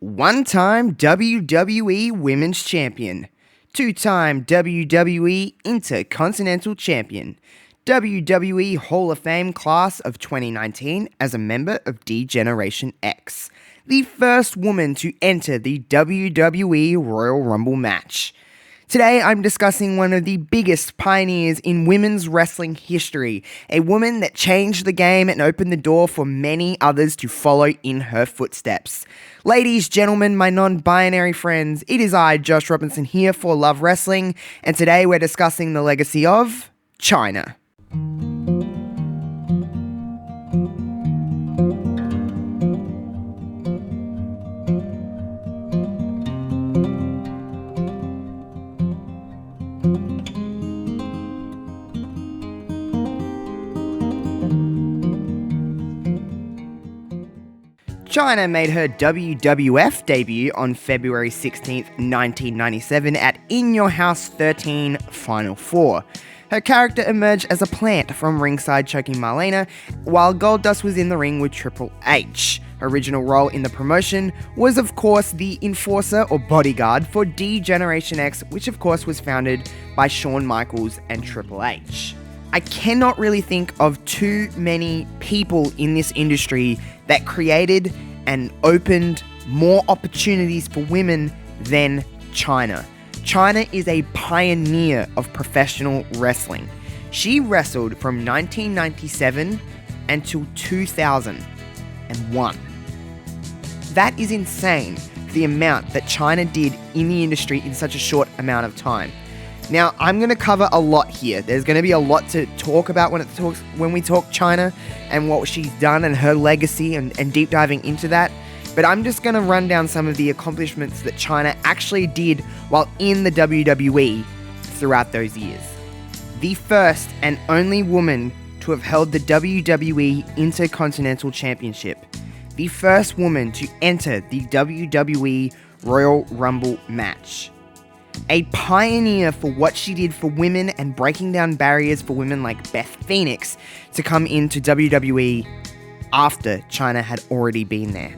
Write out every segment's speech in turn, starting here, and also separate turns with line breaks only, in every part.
One-time WWE Women's Champion, two-time WWE Intercontinental Champion, WWE Hall of Fame Class of 2019 as a member of D-Generation X, the first woman to enter the WWE Royal Rumble match. Today, I'm discussing one of the biggest pioneers in women's wrestling history, a woman that changed the game and opened the door for many others to follow in her footsteps. Ladies, gentlemen, my non-binary friends, it is I, Josh Robinson, here for Love Wrestling, and today we're discussing the legacy of Chyna. Chyna made her WWF debut on February 16th, 1997 at In Your House 13 Final 4. Her character emerged as a plant from ringside choking Marlena, while Goldust was in the ring with Triple H. Her original role in the promotion was, of course, the enforcer or bodyguard for D-Generation X, which of course was founded by Shawn Michaels and Triple H. I cannot really think of too many people in this industry that created and opened more opportunities for women than Chyna. Chyna is a pioneer of professional wrestling. She wrestled from 1997 until 2001. That is insane, the amount that Chyna did in the industry in such a short amount of time. Now, I'm going to cover a lot here. There's going to be a lot to talk about when we talk Chyna and what she's done and her legacy and deep diving into that. But I'm just going to run down some of the accomplishments that Chyna actually did while in the WWE throughout those years. The first and only woman to have held the WWE Intercontinental Championship. The first woman to enter the WWE Royal Rumble match. A pioneer for what she did for women and breaking down barriers for women like Beth Phoenix to come into WWE after Chyna had already been there.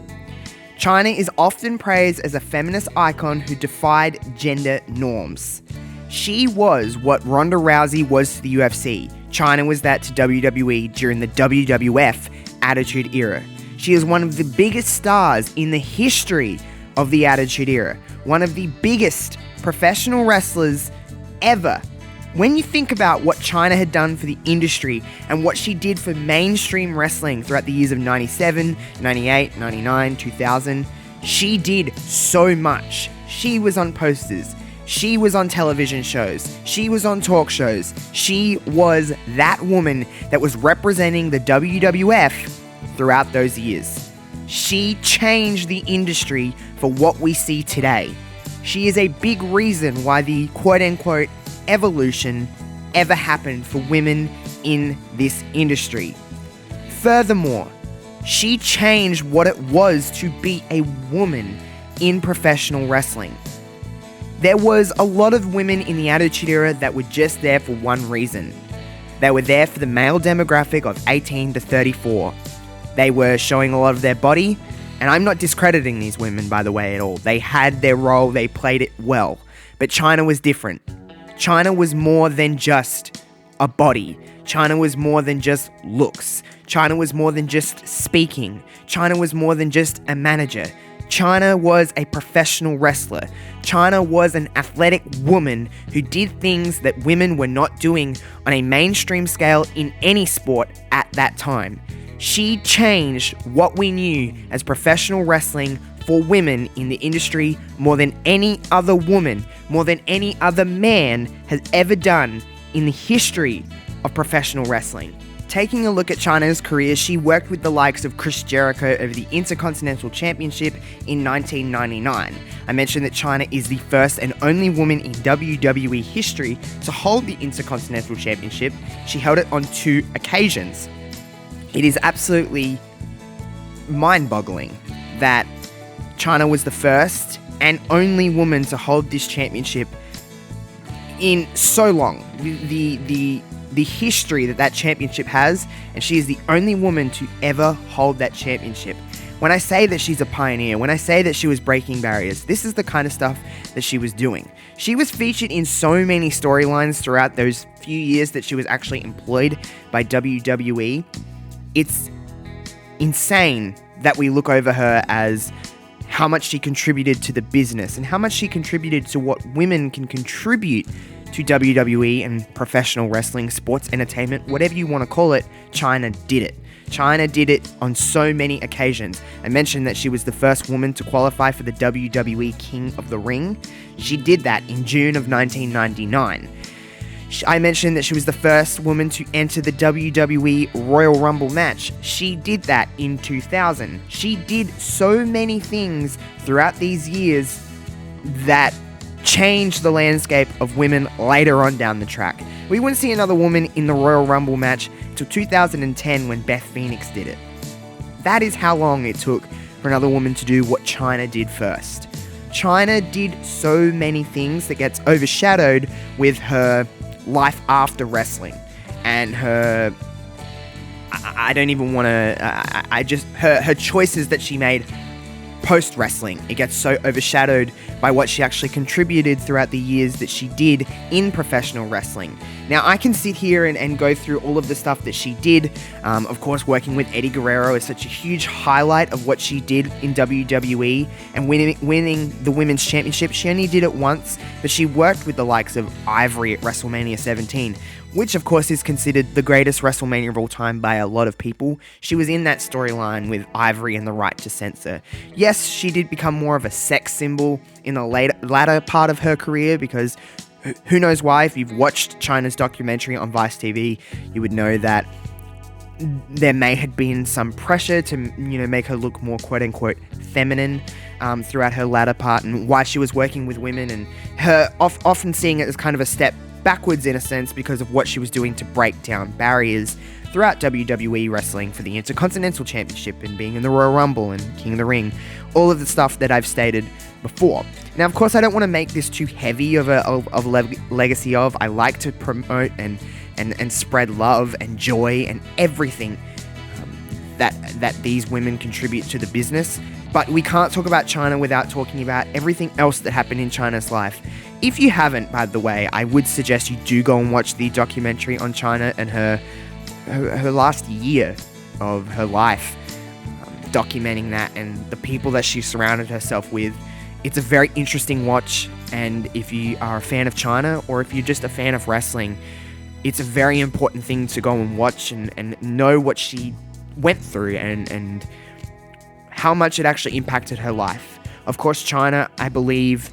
Chyna is often praised as a feminist icon who defied gender norms. She was what Ronda Rousey was to the UFC. Chyna was that to WWE during the WWF Attitude Era. She is one of the biggest stars in the history of the Attitude Era. One of the biggest professional wrestlers ever. When you think about what Chyna had done for the industry and what she did for mainstream wrestling throughout the years of 97, 98, 99, 2000, she did so much. She was on posters. She was on television shows. She was on talk shows. She was that woman that was representing the WWF throughout those years. She changed the industry for what we see today. She is a big reason why the quote-unquote evolution ever happened for women in this industry. Furthermore, she changed what it was to be a woman in professional wrestling. There was a lot of women in the Attitude Era that were just there for one reason. They were there for the male demographic of 18 to 34. They were showing a lot of their body. And I'm not discrediting these women, by the way, at all. They had their role, they played it well. But Chyna was different. Chyna was more than just a body. Chyna was more than just looks. Chyna was more than just speaking. Chyna was more than just a manager. Chyna was a professional wrestler. Chyna was an athletic woman who did things that women were not doing on a mainstream scale in any sport at that time. She changed what we knew as professional wrestling for women in the industry more than any other woman, more than any other man has ever done in the history of professional wrestling. Taking a look at Chyna's career, she worked with the likes of Chris Jericho over the Intercontinental Championship in 1999. I mentioned that Chyna is the first and only woman in WWE history to hold the Intercontinental Championship. She held it on 2 occasions. It is absolutely mind-boggling that Chyna was the first and only woman to hold this championship in so long. The history that championship has, and she is the only woman to ever hold that championship. When I say that she's a pioneer, when I say that she was breaking barriers, this is the kind of stuff that she was doing. She was featured in so many storylines throughout those few years that she was actually employed by WWE. It's insane that we look over her as how much she contributed to the business and how much she contributed to what women can contribute to WWE and professional wrestling, sports entertainment, whatever you want to call it. Chyna did it. Chyna did it on so many occasions. I mentioned that she was the first woman to qualify for the WWE King of the Ring. She did that in June of 1999. I mentioned that she was the first woman to enter the WWE Royal Rumble match. She did that in 2000. She did so many things throughout these years that changed the landscape of women later on down the track. We wouldn't see another woman in the Royal Rumble match until 2010 when Beth Phoenix did it. That is how long it took for another woman to do what Chyna did first. Chyna did so many things that gets overshadowed with her life after wrestling and her I don't even want to her choices that she made post wrestling. It gets so overshadowed by what she actually contributed throughout the years that she did in professional wrestling. Now, I can sit here and go through all of the stuff that she did. Of course, working with Eddie Guerrero is such a huge highlight of what she did in WWE and winning the Women's Championship. She only did it once, but she worked with the likes of Ivory at WrestleMania 17, which of course is considered the greatest WrestleMania of all time by a lot of people. She was in that storyline with Ivory and the right to censor. Yes, she did become more of a sex symbol in the latter part of her career because who knows why. If you've watched Chyna's documentary on Vice TV, you would know that there may have been some pressure to, make her look more quote-unquote feminine throughout her latter part and why she was working with women and her often seeing it as kind of a step backwards in a sense because of what she was doing to break down barriers throughout WWE wrestling for the Intercontinental Championship and being in the Royal Rumble and King of the Ring, all of the stuff that I've stated before. Now, of course, I don't want to make this too heavy of legacy of. I like to promote and spread love and joy and everything that these women contribute to the business. But we can't talk about Chyna without talking about everything else that happened in Chyna's life. If you haven't, by the way, I would suggest you do go and watch the documentary on Chyna and her last year of her life, documenting that and the people that she surrounded herself with. It's a very interesting watch, and if you are a fan of Chyna or if you're just a fan of wrestling, it's a very important thing to go and watch and know what she went through and how much it actually impacted her life. Of course, Chyna, I believe,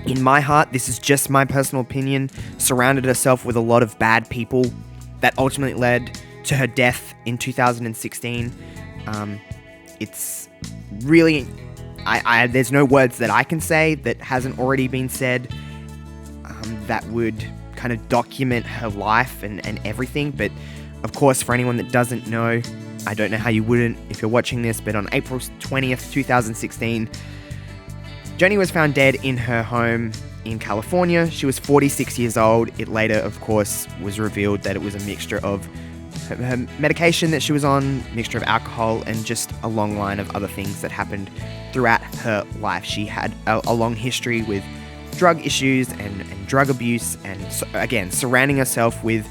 in my heart, this is just my personal opinion, surrounded herself with a lot of bad people that ultimately led to her death in 2016. It's really, there's no words that I can say that hasn't already been said that would kind of document her life and everything. But of course, for anyone that doesn't know, I don't know how you wouldn't if you're watching this, but on April 20th, 2016, Joanie was found dead in her home in California. She was 46 years old. It later, of course, was revealed that it was a mixture of her medication that she was on, mixture of alcohol, and just a long line of other things that happened throughout her life. She had a long history with drug issues and drug abuse, and again, surrounding herself with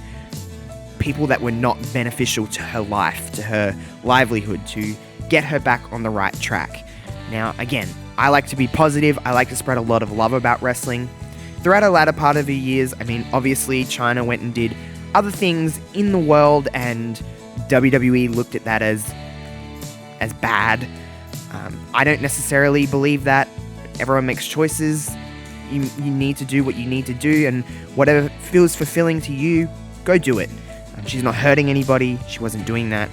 people that were not beneficial to her life, to her livelihood, to get her back on the right track. Now, again, I like to be positive. I like to spread a lot of love about wrestling. Throughout her latter part of her years, obviously, Chyna went and did other things in the world, and WWE looked at that as bad. I don't necessarily believe that. Everyone makes choices. You need to do what you need to do, and whatever feels fulfilling to you, go do it. She's not hurting anybody. She wasn't doing that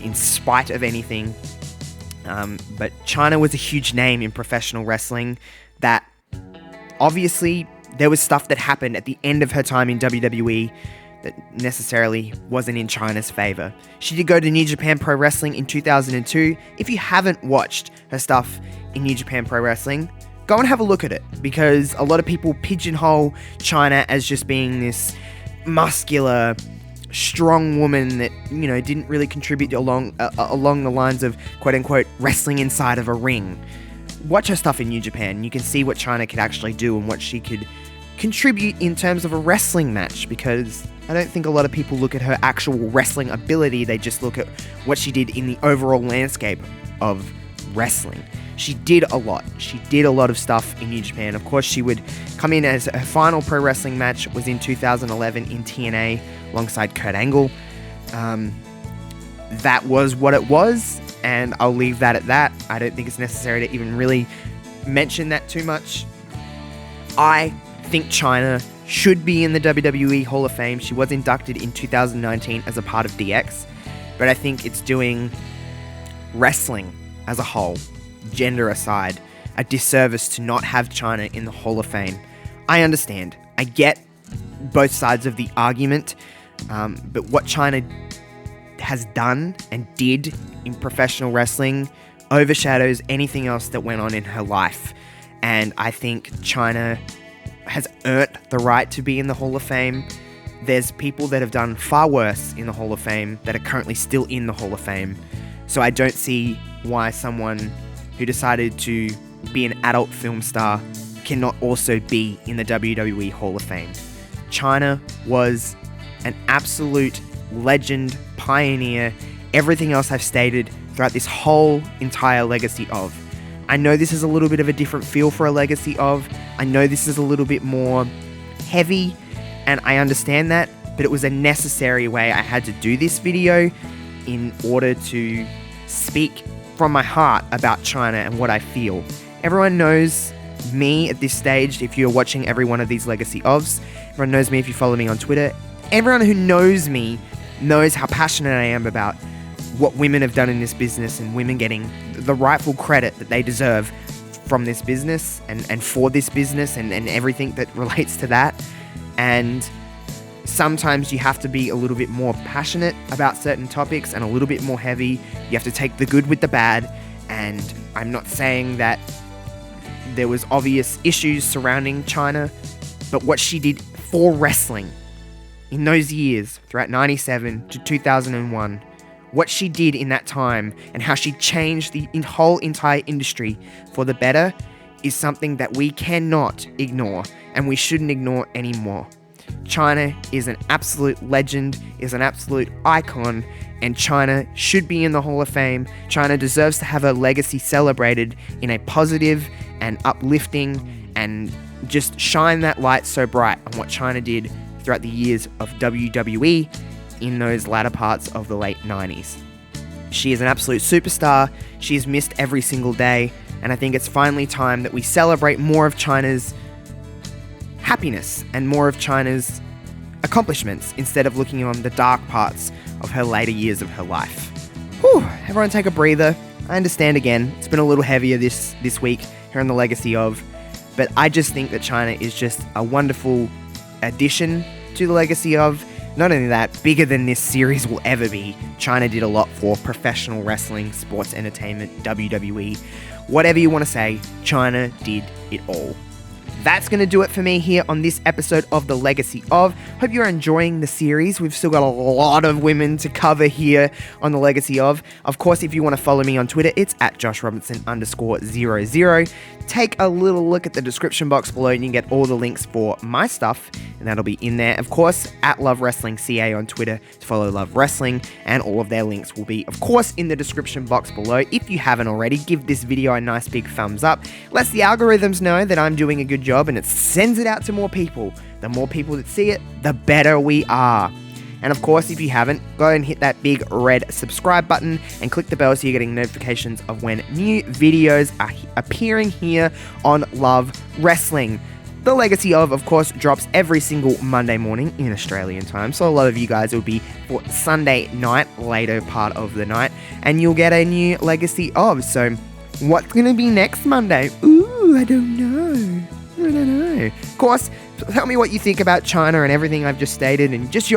in spite of anything. But Chyna was a huge name in professional wrestling that obviously there was stuff that happened at the end of her time in WWE that necessarily wasn't in Chyna's favor. She did go to New Japan Pro Wrestling in 2002. If you haven't watched her stuff in New Japan Pro Wrestling, go and have a look at it, because a lot of people pigeonhole Chyna as just being this muscular, strong woman that, didn't really contribute along the lines of quote-unquote wrestling inside of a ring. Watch her stuff in New Japan. You can see what Chyna could actually do and what she could contribute in terms of a wrestling match, because I don't think a lot of people look at her actual wrestling ability. They just look at what she did in the overall landscape of wrestling. She did a lot. She did a lot of stuff in New Japan. Of course, she would come in as her final pro wrestling match was in 2011 in TNA alongside Kurt Angle. That was what it was, and I'll leave that at that. I don't think it's necessary to even really mention that too much. I think Chyna should be in the WWE Hall of Fame. She was inducted in 2019 as a part of DX, but I think it's doing wrestling as a whole, gender aside, a disservice to not have Chyna in the Hall of Fame. I understand. I get both sides of the argument, but what Chyna has done and did in professional wrestling overshadows anything else that went on in her life. And I think Chyna has earned the right to be in the Hall of Fame. There's people that have done far worse in the Hall of Fame that are currently still in the Hall of Fame. So I don't see why someone who decided to be an adult film star cannot also be in the WWE Hall of Fame. Chyna was an absolute legend, pioneer, everything else I've stated throughout this whole entire Legacy of. I know this is a little bit of a different feel for a Legacy of. I know this is a little bit more heavy, and I understand that, but it was a necessary way I had to do this video in order to speak from my heart about Chyna and what I feel. Everyone knows me at this stage. If you're watching every one of these Legacy ofs, everyone knows me if you follow me on Twitter. Everyone who knows me knows how passionate I am about what women have done in this business and women getting the rightful credit that they deserve from this business and for this business and everything that relates to that. And sometimes you have to be a little bit more passionate about certain topics and a little bit more heavy. You have to take the good with the bad. And I'm not saying that there was obvious issues surrounding Chyna, but what she did for wrestling in those years, throughout 97 to 2001, what she did in that time and how she changed the whole entire industry for the better is something that we cannot ignore, and we shouldn't ignore anymore. Chyna is an absolute legend, is an absolute icon, and Chyna should be in the Hall of Fame. Chyna deserves to have her legacy celebrated in a positive and uplifting, and just shine that light so bright on what Chyna did throughout the years of WWE in those latter parts of the late 90s. She is an absolute superstar. She is missed every single day, and I think it's finally time that we celebrate more of Chyna's happiness and more of Chyna's accomplishments instead of looking on the dark parts of her later years of her life. Whew, everyone take a breather. I understand again, it's been a little heavier this week here on the Legacy of, but I just think that Chyna is just a wonderful addition to the Legacy of. Not only that, bigger than this series will ever be, Chyna did a lot for professional wrestling, sports entertainment, WWE, whatever you want to say, Chyna did it all. That's going to do it for me here on this episode of The Legacy of. Hope you're enjoying the series. We've still got a lot of women to cover here on The Legacy of. Of course, if you want to follow me on Twitter, it's at @JoshRobinson_00. Take a little look at the description box below and you can get all the links for my stuff, and that'll be in there. Of course, at Love Wrestling CA on Twitter to follow Love Wrestling, and all of their links will be, of course, in the description box below. If you haven't already, give this video a nice big thumbs up. Lets the algorithms know that I'm doing a good job, and it sends it out to more people. The more people that see it, the better we are. And of course, if you haven't, go and hit that big red subscribe button and click the bell so you're getting notifications of when new videos are appearing here on Love Wrestling. The Legacy of course, drops every single Monday morning in Australian time. So a lot of you guys, it will be for Sunday night, later part of the night, and you'll get a new Legacy of. So what's going to be next Monday? Ooh, I don't know. Of course, tell me what you think about Chyna and everything I've just stated, and just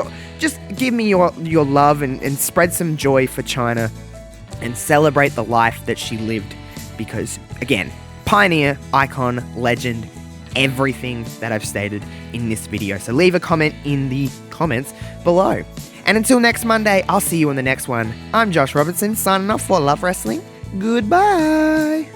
give me your love and spread some joy for Chyna and celebrate the life that she lived, because again, pioneer, icon, legend, everything that I've stated in this video. So leave a comment in the comments below. And until next Monday, I'll see you on the next one. I'm Josh Robertson, signing off for Love Wrestling. Goodbye.